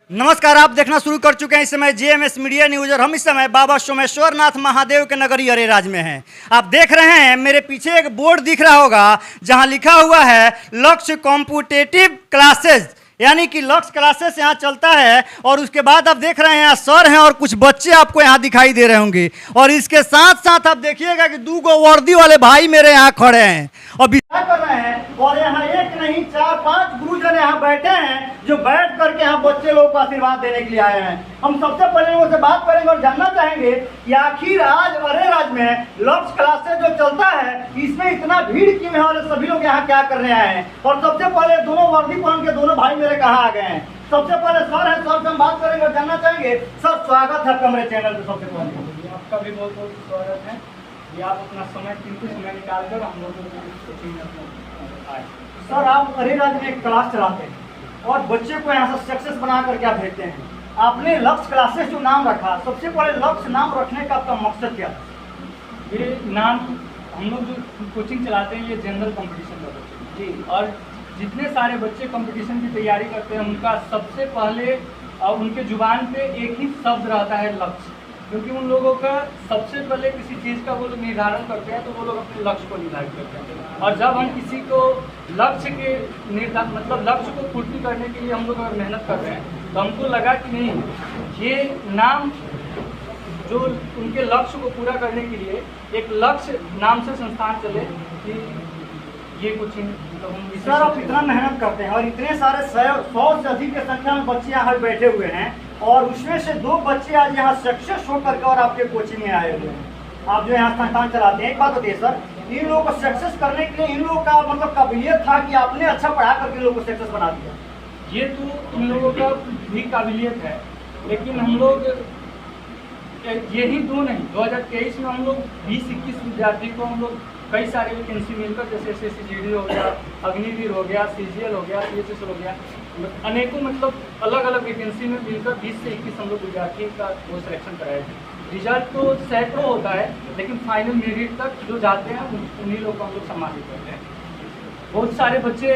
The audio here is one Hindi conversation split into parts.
नमस्कार, आप देखना शुरू कर चुके हैं इस समय जेएमएस मीडिया न्यूज और हम इस समय बाबा सोमेश्वर नाथ महादेव के नगरी अरेराज में हैं। आप देख रहे हैं मेरे पीछे एक बोर्ड दिख रहा होगा जहां लिखा हुआ है लक्ष्य कॉम्पिटिटिव क्लासेज, यानी कि लक्ष्य क्लासेस यहाँ चलता है। और उसके बाद आप देख रहे हैं यहाँ सर हैं और कुछ बच्चे आपको यहाँ दिखाई दे रहे होंगे। और इसके साथ साथ आप देखिएगा कि 2 वर्दी वाले भाई मेरे यहाँ खड़े हैं और क्या कर रहे हैं। और यहाँ एक नहीं 4-5 गुरुजन यहाँ बैठे हैं जो बैठ करके यहाँ बच्चे लोगों को आशीर्वाद देने के लिए आए हैं। हम सबसे पहले उनसे बात करेंगे और जानना चाहेंगे कि आखिर आज अरेराज में लक्ष्य क्लासेस जो चलता है इसमें इतना भीड़ क्यों है और सभी लोग यहाँ क्या करने आए हैं। और सबसे पहले दोनों वर्दी पहन के दोनों भाई मेरे कहाँ आ गए हैं। सबसे पहले सर है, सर से हम बात करेंगे और जानना चाहेंगे। सर, स्वागत है आपका मेरे चैनल पे। सबसे पहले आपका भी बहुत बहुत स्वागत है कि आप अपना कीमती समय निकालकर हम लोगों को कोचिंग में आए। सर, आप अरेराज में एक क्लास चलाते हैं और बच्चे को यहाँ से सक्सेस बना करके आप भेजते हैं। आपने लक्ष्य क्लासेस जो नाम रखा, सबसे पहले लक्ष्य नाम रखने का आपका मकसद क्या था? ये नाम हम लोग जो कोचिंग चलाते हैं ये जनरल कंपटीशन का कोचिंग जी। और जितने सारे बच्चे कंपटीशन की तैयारी करते हैं उनका सबसे पहले उनके जुबान पे एक ही शब्द रहता है लक्ष्य। क्योंकि उन लोगों का सबसे पहले किसी चीज़ का वो लोग निर्धारण करते हैं तो वो लोग अपने लक्ष्य को निर्धारित करते हैं। और जब हम किसी को लक्ष्य के लक्ष्य को पूर्ति करने के लिए हम लोग अगर मेहनत कर रहे हैं तो हमको लगा कि नहीं, ये नाम जो उनके लक्ष्य को पूरा करने के लिए एक लक्ष्य नाम से संस्थान चले कि ये कोचिंग। तो हम सर, आप इतना मेहनत करते हैं और इतने सारे 100 से अधिक की संख्या में बच्चे यहाँ बैठे हुए हैं और उसमें से 2 बच्चे आज यहाँ सक्सेस होकर के और आपके कोचिंग में आए हुए हैं। आप जो यहाँ संस्थान चलाते हैं, एक बात बताइए सर, इन लोगों को सक्सेस करने के लिए इन लोगों का मतलब काबिलियत था कि आपने अच्छा पढ़ा करके इन लोगों को सक्सेस बना दिया? ये तो इन लोगों का भी काबिलियत है, लेकिन हम लोग यही 2 नहीं, 2023 में हम लोग 20-21 विद्यार्थी को हम लोग कई सारे वैकेंसी मिलकर, जैसे SSCGD हो गया, अग्निवीर हो गया, CGL हो गया, CHS हो गया, अनेकों अलग अलग वैकेंसी में मिलकर 20 से 21 हम लोग विद्यार्थी का वो सिलेक्शन कराए थे। रिजल्ट तो सैकड़ों होता है, लेकिन फाइनल मेरिट तक जो जाते हैं उन्हीं लोग को हम लोग सम्मानित करते हैं। बहुत सारे बच्चे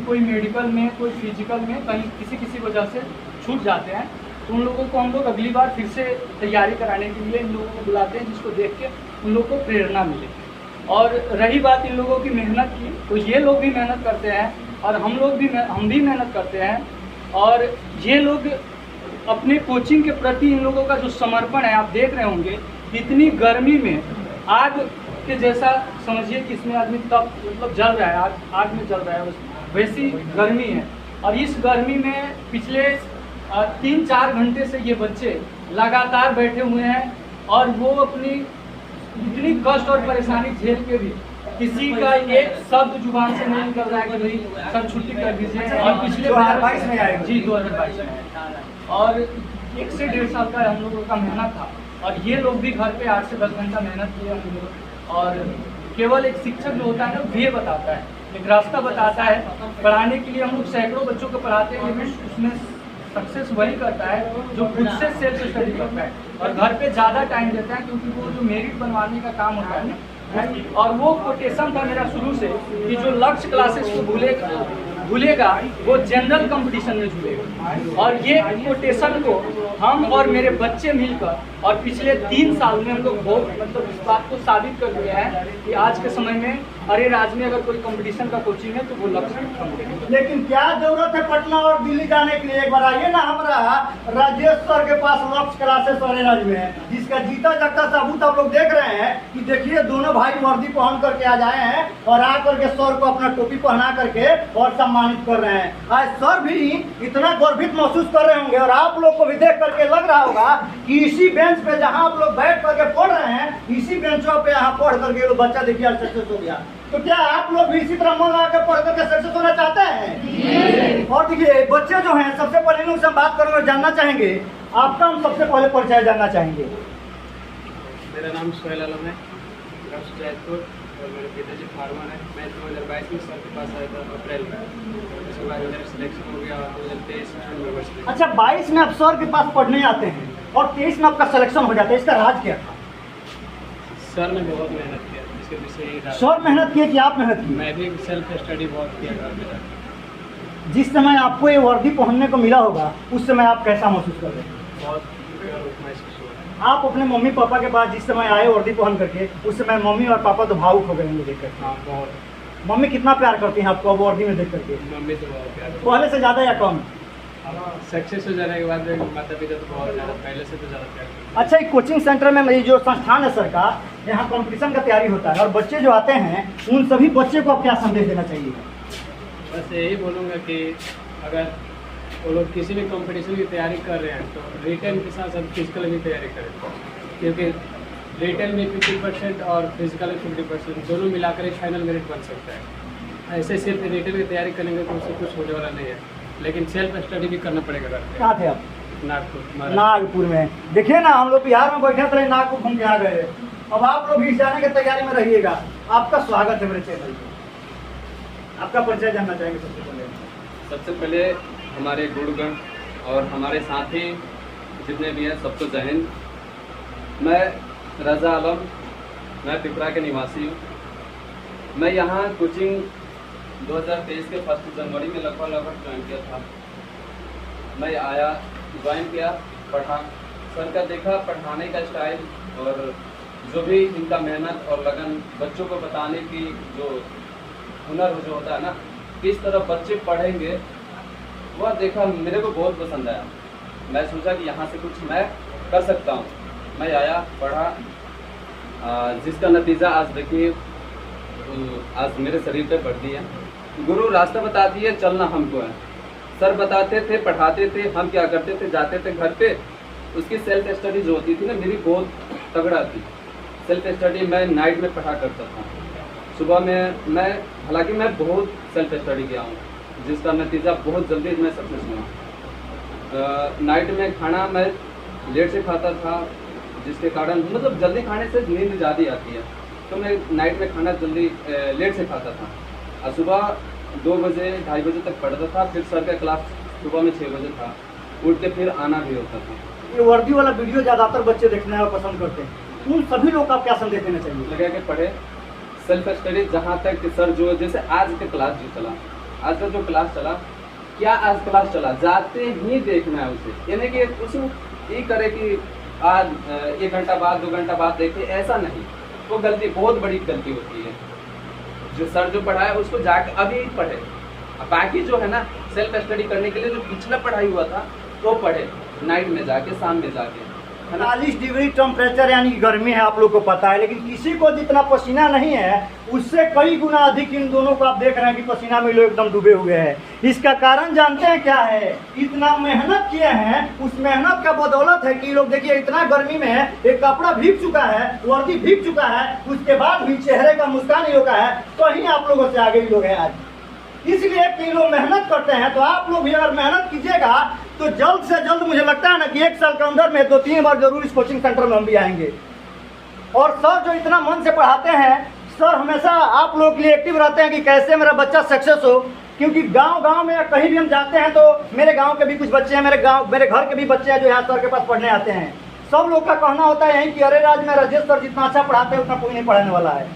कोई मेडिकल में, कोई फिजिकल में, कहीं किसी वजह से छूट जाते हैं तो उन लोगों को हम लोग अगली बार फिर से तैयारी कराने के लिए इन लोगों को बुलाते हैं, जिसको देख के उन लोगों को प्रेरणा मिले। और रही बात इन लोगों की मेहनत की, तो ये लोग भी मेहनत करते हैं और हम भी मेहनत करते हैं। और ये लोग अपने कोचिंग के प्रति इन लोगों का जो समर्पण है आप देख रहे होंगे। इतनी गर्मी में आग के जैसा समझिए कि इसमें आदमी तब जल रहा है, आग में जल रहा है, वैसी गर्मी है। और इस गर्मी में पिछले 3-4 घंटे से ये बच्चे लगातार बैठे हुए हैं और वो अपनी इतनी कष्ट और परेशानी झेल के भी किसी का एक शब्द जुबान से नहीं निकल रहा है कि भाई सर छुट्टी कर दीजिए। और पिछले 2022 में आए जी, 2022 में। और 1 से 1.5 साल का हम लोगों का मेहनत था और ये लोग भी घर पे 8 से 10 घंटा मेहनत किए हम लोग। और केवल एक शिक्षक जो होता है ना, वे बताता है, एक रास्ता बताता है पढ़ाने के लिए। हम लोग सैकड़ों बच्चों को पढ़ाते हैं, लेकिन उसमें सक्सेस वही करता है जो खुद से सेल्फ स्टडी करता है और घर पे ज़्यादा टाइम देता है, क्योंकि वो जो मेरिट बनवाने का काम होता है ना। और वो कोटेशन था मेरा शुरू से कि जो लक्ष्य क्लासेस को भूलेगा वो जनरल कंपटीशन में झूलेगा। और ये कोटेशन को हम और मेरे बच्चे मिलकर और पिछले 3 साल में हम लोग बहुत इस बात को साबित कर दिया है कि आज के समय में अरेराज में अगर कोई कंपटीशन का कोचिंग है तो वो लक्ष्य। लेकिन क्या जरूरत है पटना और दिल्ली जाने के लिए? एक बार आइए ना हमारा राजेश सर के पास लक्ष्य क्लासेस अरेराज में है, जिसका जीता जागता सबूत आप लोग देख रहे हैं कि देखिए दोनों भाई वर्दी पहन करके आ जाए हैं और आकर के सर को अपना टोपी पहना करके और सम्मानित कर रहे हैं। आज सर भी इतना गर्वित महसूस कर रहे होंगे और आप लोग को भी देख करके लग रहा होगा कि इसी बेंच पे जहां आप लोग बैठ करके पढ़ रहे हैं, इसी बेंचों पे यहाँ पढ़ करके बच्चा देखिए सक्सेस हो गया। तो क्या आप लोग भी इसी तरह मन लगा के पढ़ करके सक्सेस होना चाहते हैं? और देखिए बच्चे जो हैं, सबसे पहले इन लोग से बात करेंगे, जानना चाहेंगे आपका, हम सबसे पहले परिचय जानना चाहेंगे। मेरा नाम सोहेल आलम है, जयपुर, और मेरे पिताजी फार्मर है। मैं 2022 में सर के पास आया था अप्रैल में, उसके बाद मेरा सिलेक्शन हो गया 2023 में। अच्छा, 22 में आप सर के पास पढ़ने आते हैं और 23 में आपका सिलेक्शन हो जाता है, इसका राज क्या था? सर ने बहुत मेहनत किया, इसके पीछे यही था। सर मेहनत किए कि आप मेहनत की? मैं भी सेल्फ स्टडी बहुत किया घर में। जिस समय आपको ये वर्दी पहनने को मिला होगा उस समय आप कैसा महसूस कर रहे हैं? बहुत महसूस हुआ। आप अपने मम्मी पापा के पास जिस समय आए वर्दी पहन करके, उस समय मम्मी और पापा तो भावुक हो गए होंगे देख कर। हाँ, बहुत। मम्मी कितना प्यार करती हैं आपको अब वर्दी में देख करके? मम्मी तो बहुत प्यार। पहले से ज़्यादा या कम? सक्सेस हो जाने के बाद में माता पिता तो बहुत ज़्यादा, पहले से तो ज़्यादा प्यार करते हैं। अच्छा, एक कोचिंग सेंटर में मेरी जो संस्थान है सर का, यहाँ कंपटीशन का तैयारी होता है और बच्चे जो आते हैं उन सभी बच्चे को आप क्या संदेश देना चाहिए? बस यही बोलूँगा कि अगर वो लोग किसी भी कंपटीशन की तैयारी कर रहे हैं तो रिटन के साथ साथ फिजिकल भी तैयारी करें, क्योंकि रिटन में 50% और फिजिकल में 50% दोनों मिलाकर एक फाइनल मेरिट बन सकता है। ऐसे सिर्फ रिटन की तैयारी करेंगे तो उससे कुछ होने वाला नहीं है, लेकिन सेल्फ स्टडी भी करना पड़ेगा घर पे। कहाँ थे आप? नागपुर। नागपुर में। देखिए ना, हम लोग बिहार में बैठे थे, नागपुर घूम के आ गए। अब आप लोग भी जाने की तैयारी में रहिएगा। आपका स्वागत है मेरे चैनल पे। आपका परिचय जानना चाहेंगे सबसे पहले? सबसे पहले हमारे गुरुगण और हमारे साथी जितने भी हैं सबको जय हिंद। मैं रज़ा आलम, मैं पिपरा के निवासी हूँ। मैं यहाँ कोचिंग 2023 के 1 जनवरी में लगभग ज्वाइन किया था। मैं आया, ज्वाइन किया, पढ़ा, सर का देखा पढ़ाने का स्टाइल और जो भी इनका मेहनत और लगन, बच्चों को बताने की जो हुनर जो होता है ना, किस तरह बच्चे पढ़ेंगे, वह देखा, मेरे को बहुत पसंद आया। मैं सोचा कि यहाँ से कुछ मैं कर सकता हूँ। मैं आया, पढ़ा, जिसका नतीजा आज देखिए आज मेरे शरीर पे पड़ती है। गुरु रास्ता बताती है, चलना हमको है। सर बताते थे, पढ़ाते थे, हम क्या करते थे, जाते थे घर पे, उसकी सेल्फ स्टडी जो होती थी ना मेरी बहुत तगड़ा थी। सेल्फ स्टडी मैं नाइट में पढ़ा करता था। सुबह में मैं, हालांकि मैं बहुत सेल्फ स्टडी किया हूँ, जिसका नतीजा बहुत जल्दी मैं सक्सेस हुआ। नाइट में खाना मैं लेट से खाता था, जिसके कारण मतलब जल्दी खाने से नींद ज़्यादा आती है, तो मैं नाइट में खाना जल्दी लेट से खाता था। और सुबह 2 बजे 2:30 बजे तक पढ़ता था। फिर सर का क्लास सुबह में 6 बजे था, उठ के फिर आना भी होता था। ये वर्दी वाला वीडियो ज़्यादातर बच्चे देखना पसंद करते हैं, उन सभी लोग को आप क्या संदेश देना चाहिए? लगा के पढ़े, सेल्फ स्टडी। जहाँ तक कि सर जो जैसे आज का क्लास जो चला, आज का जो क्लास चला, क्या आज क्लास चला, जाते ही देखना है उसे, यानी कि उसे ये करे कि आज 1 घंटा बाद 2 घंटा बाद देखे, ऐसा नहीं। वो गलती, बहुत बड़ी गलती होती है। जो सर जो पढ़ाया उसको जाके अभी पढ़े, बाकी जो है ना सेल्फ स्टडी करने के लिए जो पिछला पढ़ाई हुआ था तो पढ़े, नाइट में जाके, शाम में जाके, है ना। 40 डिग्री टेम्परेचर यानी कि गर्मी है, आप लोग को पता है, लेकिन किसी को जितना पसीना नहीं है उससे कई गुना अधिक इन दोनों को आप देख रहे हैं कि पसीना में लोग एकदम डूबे हुए हैं। इसका कारण जानते हैं क्या है? इतना मेहनत किए हैं, उस मेहनत का बदौलत है कि लोग देखिए इतना गर्मी में एक कपड़ा भीग चुका है, वर्दी भीग चुका है, उसके बाद भी चेहरे का मुस्कान ही होगा है, तो ही आप लोगों से आगे लोग हैं आज। इसलिए कई लोग मेहनत करते हैं, तो आप लोग भी अगर मेहनत कीजिएगा तो जल्द से जल्द, मुझे लगता है ना कि 1 साल के अंदर में 2-3 बार जरूर इस कोचिंग सेंटर में हम भी आएंगे। और सर जो इतना मन से पढ़ाते हैं, सर हमेशा आप लोगों के लिए एक्टिव रहते हैं कि कैसे मेरा बच्चा सक्सेस हो, क्योंकि गांव में कहीं भी हम जाते हैं तो मेरे गांव के भी कुछ बच्चे हैं, मेरे घर के भी बच्चे हैं जो यहाँ सर के पास पढ़ने आते हैं। सब लोग का कहना होता है यही कि अरे राज में राजेश सर जितना अच्छा पढ़ाते हैं उतना कोई नहीं पढ़ाने वाला है।